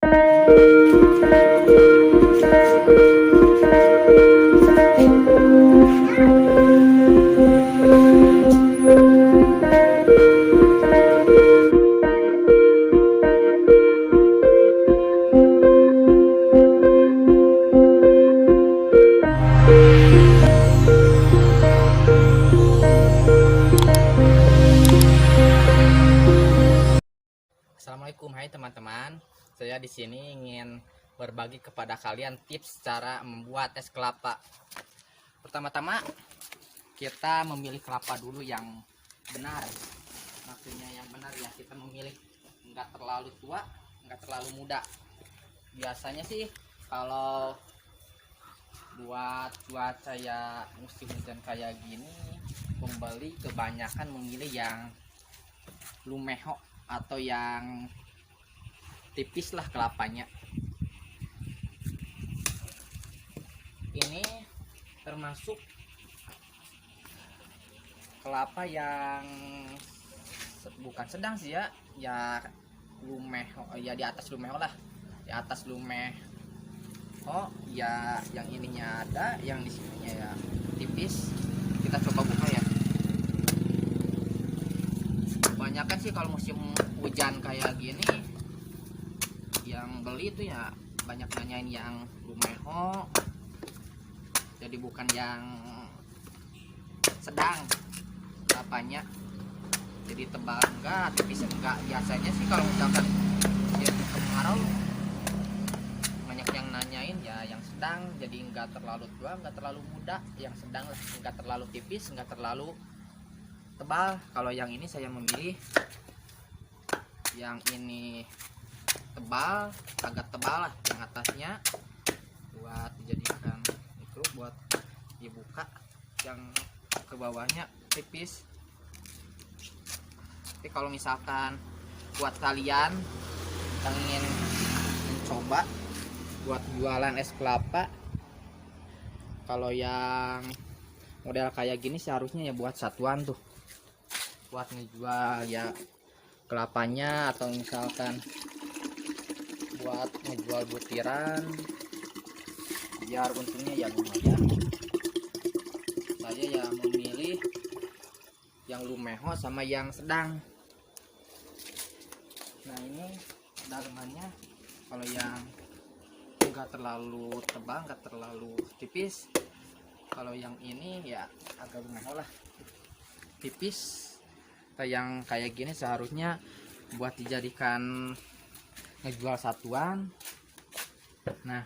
Assalamualaikum, hai teman-teman. Saya di sini ingin berbagi kepada kalian tips cara membuat es kelapa. Pertama-tama kita memilih kelapa dulu yang benar. Maksudnya yang benar ya, kita memilih enggak terlalu tua, enggak terlalu muda. Biasanya sih kalau buat cuaca ya musim hujan kayak gini, pembeli kebanyakan memilih yang lumeho atau yang tipis lah kelapanya. Ini termasuk kelapa yang bukan sedang sih ya, ya lumeho, ya di atas lumeho lah, di atas lumeho ya, yang ininya ada, yang di sininya ya tipis. Kita coba buka ya. Kebanyakan sih kalau musim hujan kayak gini yang beli itu ya banyak nanyain yang lumeho, jadi bukan yang sedang kelapanya, jadi tebal enggak, tipis enggak. Biasanya sih kalau misalkan ya kemarau banyak yang nanyain ya yang sedang, jadi enggak terlalu tua, enggak terlalu muda, yang sedang lah, enggak terlalu tipis, enggak terlalu tebal. Kalau yang ini saya memilih yang ini tebal, agak tebal lah yang atasnya, buat dijadikan itu, buat dibuka. Yang ke bawahnya tipis. Tapi kalau misalkan buat kalian yang ingin mencoba buat jualan es kelapa, kalau yang model kayak gini seharusnya ya buat satuan tuh, buat ngejual ya kelapanya, atau misalkan buat ngejual butiran biar untungnya ya lumayan. Saya ya memilih yang lumeho sama yang sedang. Nah ini dalemannya, kalau yang enggak terlalu tebal, enggak terlalu tipis. Kalau yang ini ya agak lumeho lah, tipis. Yang kayak gini seharusnya buat dijadikan ngejual satuan. Nah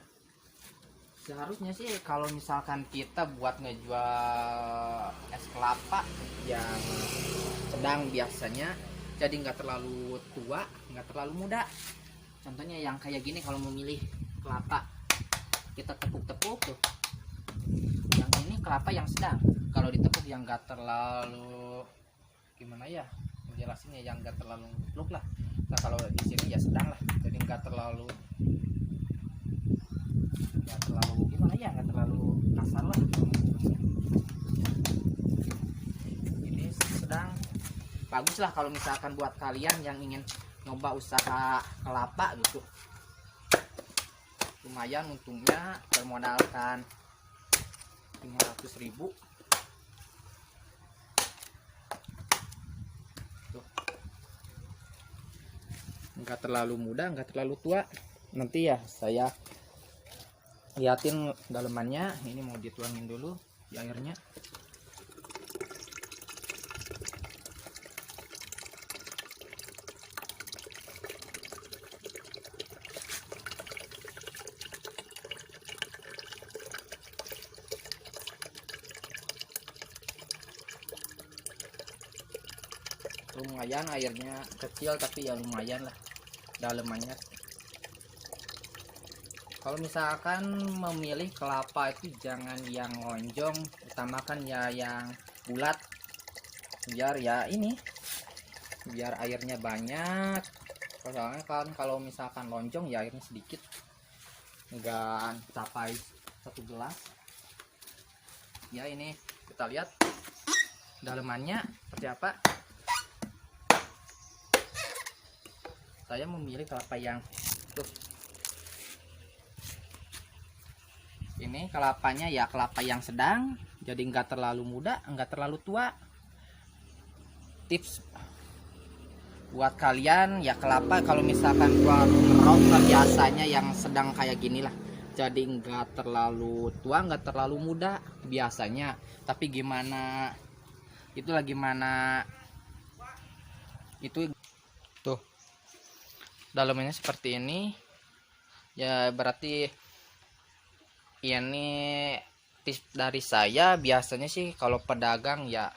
seharusnya sih kalau misalkan kita buat ngejual es kelapa yang sedang biasanya, jadi nggak terlalu tua, nggak terlalu muda. Contohnya yang kayak gini, kalau memilih kelapa kita tepuk-tepuk tuh, yang ini kelapa yang sedang. Kalau ditepuk yang nggak terlalu, gimana ya menjelasinnya, yang nggak terlalu ngepluk lah. Nah kalau di sini ya sedang lah, jadi nggak terlalu gimana ya, nggak terlalu kasar lah. Ini sedang, bagus lah kalau misalkan buat kalian yang ingin nyoba usaha kelapa gitu. Lumayan untungnya, bermodalkan 500.000. Enggak terlalu muda, enggak terlalu tua. Nanti ya saya liatin dalemannya. Ini mau dituangin dulu di airnya. Lumayan airnya kecil, tapi ya lumayan lah dalemannya. Kalau misalkan memilih kelapa itu jangan yang lonjong, utamakan ya yang bulat, biar ya ini, biar airnya banyak. Soalnya kan kalau misalkan lonjong ya airnya sedikit, enggak capai 1 gelas. Ya ini kita lihat dalemannya seperti apa. Saya memilih kelapa yang tuh Ini kelapanya ya kelapa yang sedang, jadi nggak terlalu muda, nggak terlalu tua. Tips buat kalian ya, kelapa kalau misalkan buat ngerok biasanya yang sedang kayak gini lah, jadi nggak terlalu tua nggak terlalu muda biasanya. Tapi gimana itulah, gimana itu tuh dalamnya seperti ini ya, berarti ini tips dari saya. Biasanya sih kalau pedagang ya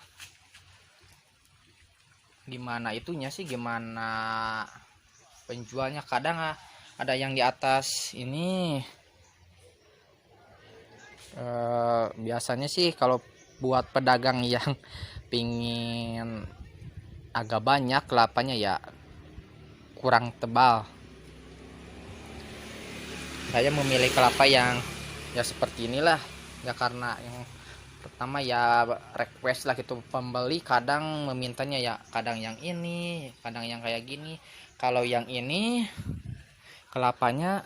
gimana itunya sih, gimana penjualnya, kadang ada yang di atas ini. Biasanya sih kalau buat pedagang yang pingin agak banyak kelapanya ya kurang tebal, saya memilih kelapa yang ya seperti inilah ya, karena yang pertama ya request lah gitu, pembeli kadang memintanya ya, kadang yang ini, kadang yang kayak gini. Kalau yang ini kelapanya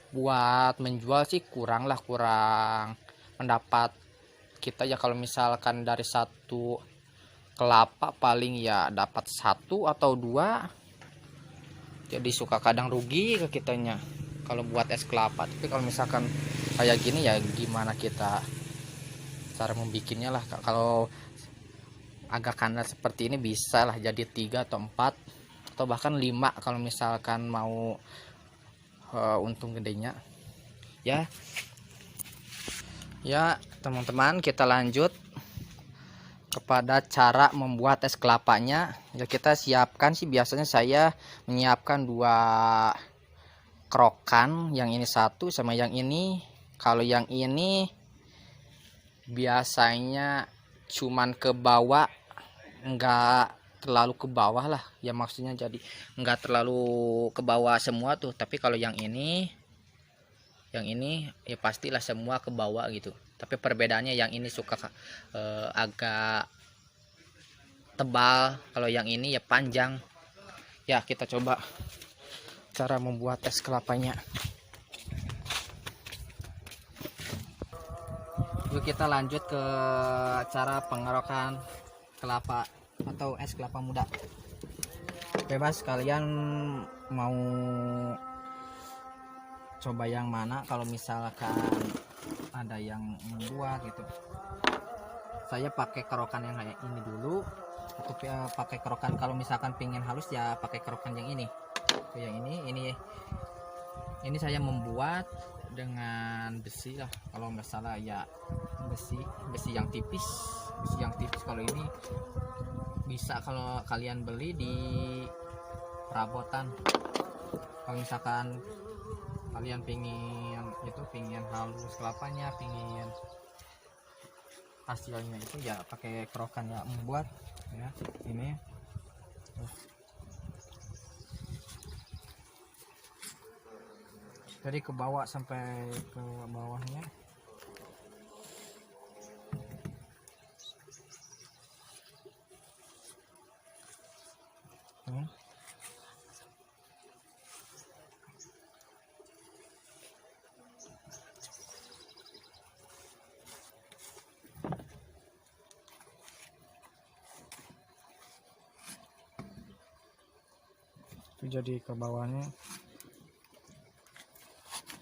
buat menjual sih kurang mendapat kita ya. Kalau misalkan dari satu kelapa paling ya dapat 1 atau 2, jadi suka kadang rugi ke kitanya kalau buat es kelapa. Tapi kalau misalkan kayak gini ya gimana kita cara membikinnya lah. Kalau agak kandas seperti ini bisa lah jadi 3 atau 4 atau bahkan 5 kalau misalkan mau untung gedenya ya. Ya teman-teman, kita lanjut kepada cara membuat es kelapanya ya. Kita siapkan sih, biasanya saya menyiapkan 2 kerokan, yang ini 1 sama yang ini. Kalau yang ini biasanya cuman ke bawah, enggak terlalu ke bawah lah ya, maksudnya jadi enggak terlalu ke bawah semua tuh. Tapi kalau yang ini ya pastilah semua ke bawah gitu. Tapi perbedaannya yang ini suka agak tebal, kalau yang ini ya panjang ya. Kita coba cara membuat es kelapanya. Yuk kita lanjut ke cara pengerokan kelapa atau es kelapa muda. Bebas kalian mau coba yang mana. Kalau misalkan ada yang membuat gitu, saya pakai kerokan yang kayak ini dulu, atau pakai kerokan kalau misalkan pingin halus ya pakai kerokan yang ini. Yang ini saya membuat dengan besi lah kalau nggak salah ya, besi yang tipis, kalau ini bisa kalau kalian beli di perabotan. Kalau misalkan kalian pingin halus kelapanya, pingin hasilnya itu ya pakai kerokan ya membuat ya ini. Dari ke bawah sampai ke bawahnya. Itu jadi ke bawahnya.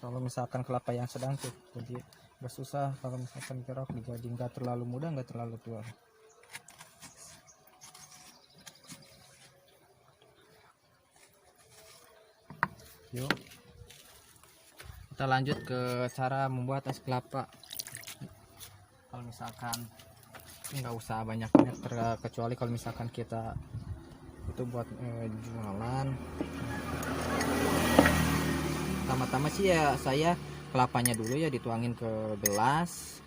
Kalau misalkan kelapa yang sedang tuh jadi bersusah. Kalau misalkan kerok jadi nggak terlalu muda nggak terlalu tua. Yuk kita lanjut ke cara membuat es kelapa. Kalau misalkan nggak usah banyak-banyak, kecuali kalau misalkan kita itu buat jualan. Pertama-tama sih ya saya kelapanya dulu ya dituangin ke gelas.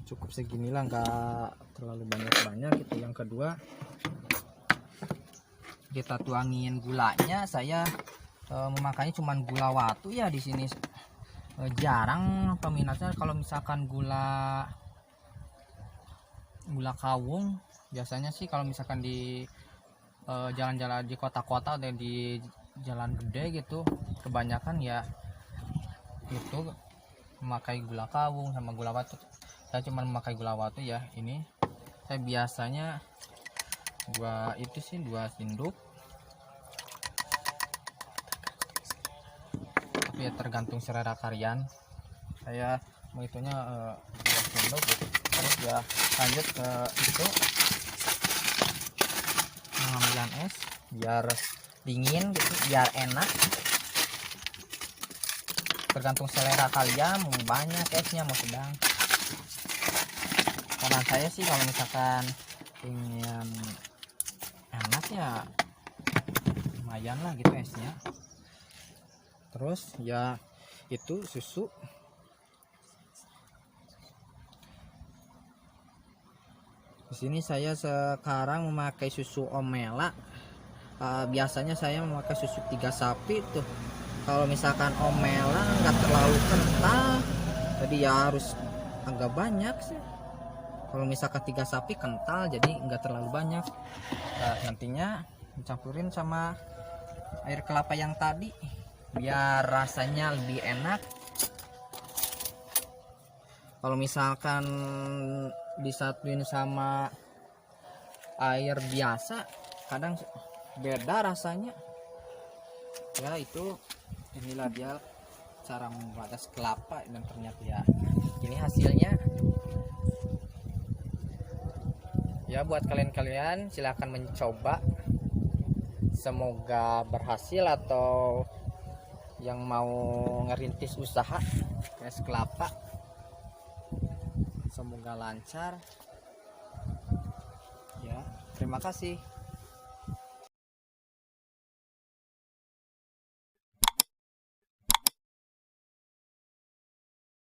Cukup seginilah, nggak terlalu banyak gitu. Yang kedua kita tuangin gulanya. Saya memakainya cuman gula watu ya di sini. Jarang peminatnya kalau misalkan gula kawung. Biasanya sih kalau misalkan di jalan-jalan di kota-kota atau di jalan gede gitu, kebanyakan ya itu memakai gula kawung sama gula batu. Saya cuma memakai gula batu ya. Ini saya biasanya dua sendok, tapi ya tergantung selera kalian. Saya menghitungnya 2 sendok gitu. Terus ya lanjut ke itu pengambilan es biar dingin gitu, biar enak. Tergantung selera kalian, mau banyak esnya mau sedang. Saran saya sih kalau misalkan ingin enak ya lumayan lah gitu esnya. Terus ya itu susu. Di sini saya sekarang memakai susu Omela. Biasanya saya memakai susu 3 sapi tuh. Kalau misalkan Omela nggak terlalu kental, jadi ya harus agak banyak sih. Kalau misalkan 3 sapi kental, jadi nggak terlalu banyak. Nantinya dicampurin sama air kelapa yang tadi biar rasanya lebih enak. Kalau misalkan disatuin sama air biasa kadang beda rasanya ya. Itu inilah dia cara membuat es kelapa, dan ternyata ya ini hasilnya ya. Buat kalian silahkan mencoba, semoga berhasil. Atau yang mau ngerintis usaha es kelapa, semoga lancar ya. Terima kasih.